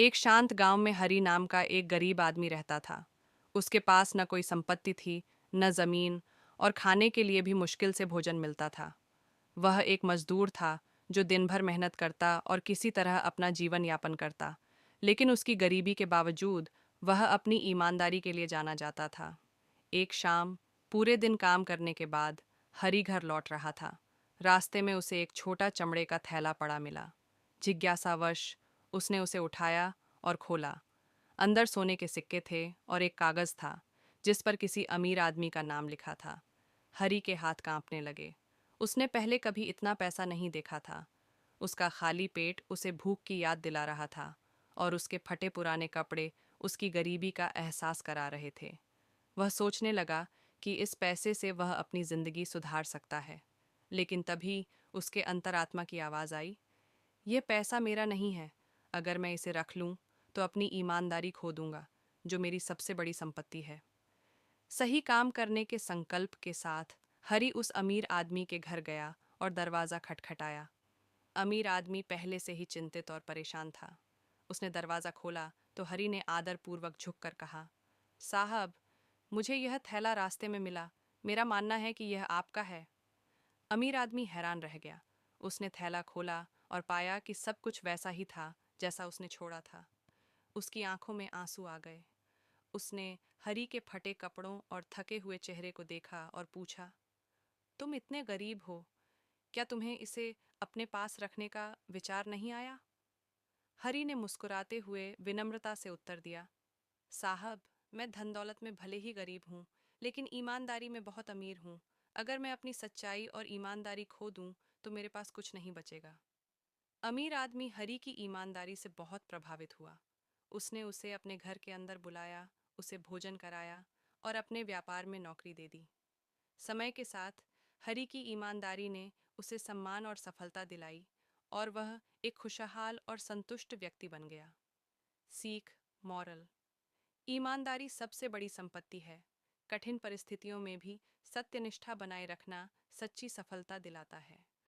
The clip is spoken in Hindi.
एक शांत गांव में हरी नाम का एक गरीब आदमी रहता था। उसके पास न कोई संपत्ति थी, न जमीन, और खाने के लिए भी मुश्किल से भोजन मिलता था। वह एक मजदूर था जो दिन भर मेहनत करता और किसी तरह अपना जीवन यापन करता। लेकिन उसकी गरीबी के बावजूद वह अपनी ईमानदारी के लिए जाना जाता था। एक शाम, पूरे दिन काम करने के बाद हरी घर लौट रहा था। रास्ते में उसे एक छोटा चमड़े का थैला पड़ा मिला। जिज्ञासावश उसने उसे उठाया और खोला। अंदर सोने के सिक्के थे और एक कागज था जिस पर किसी अमीर आदमी का नाम लिखा था। हरी के हाथ कांपने लगे। उसने पहले कभी इतना पैसा नहीं देखा था। उसका खाली पेट उसे भूख की याद दिला रहा था और उसके फटे पुराने कपड़े उसकी गरीबी का एहसास करा रहे थे। वह सोचने लगा कि इस पैसे से वह अपनी जिंदगी सुधार सकता है। लेकिन तभी उसके अंतरात्मा की आवाज़ आई, यह पैसा मेरा नहीं है। अगर मैं इसे रख लूं तो अपनी ईमानदारी खो दूंगा, जो मेरी सबसे बड़ी संपत्ति है। सही काम करने के संकल्प के साथ हरी उस अमीर आदमी के घर गया और दरवाज़ा खटखटाया। अमीर आदमी पहले से ही चिंतित और परेशान था। उसने दरवाज़ा खोला तो हरी ने आदरपूर्वक झुककर कहा, साहब, मुझे यह थैला रास्ते में मिला। मेरा मानना है कि यह आपका है। अमीर आदमी हैरान रह गया। उसने थैला खोला और पाया कि सब कुछ वैसा ही था जैसा उसने छोड़ा था। उसकी आंखों में आंसू आ गए। उसने हरी के फटे कपड़ों और थके हुए चेहरे को देखा और पूछा, तुम इतने गरीब हो, क्या तुम्हें इसे अपने पास रखने का विचार नहीं आया? हरी ने मुस्कुराते हुए विनम्रता से उत्तर दिया, साहब, मैं धन दौलत में भले ही गरीब हूँ, लेकिन ईमानदारी में बहुत अमीर हूँ। अगर मैं अपनी सच्चाई और ईमानदारी खो दूँ तो मेरे पास कुछ नहीं बचेगा। अमीर आदमी हरी की ईमानदारी से बहुत प्रभावित हुआ। उसने उसे अपने घर के अंदर बुलाया, उसे भोजन कराया और अपने व्यापार में नौकरी दे दी। समय के साथ हरी की ईमानदारी ने उसे सम्मान और सफलता दिलाई और वह एक खुशहाल और संतुष्ट व्यक्ति बन गया। सीख, मॉरल: ईमानदारी सबसे बड़ी संपत्ति है। कठिन परिस्थितियों में भी सत्यनिष्ठा बनाए रखना सच्ची सफलता दिलाता है।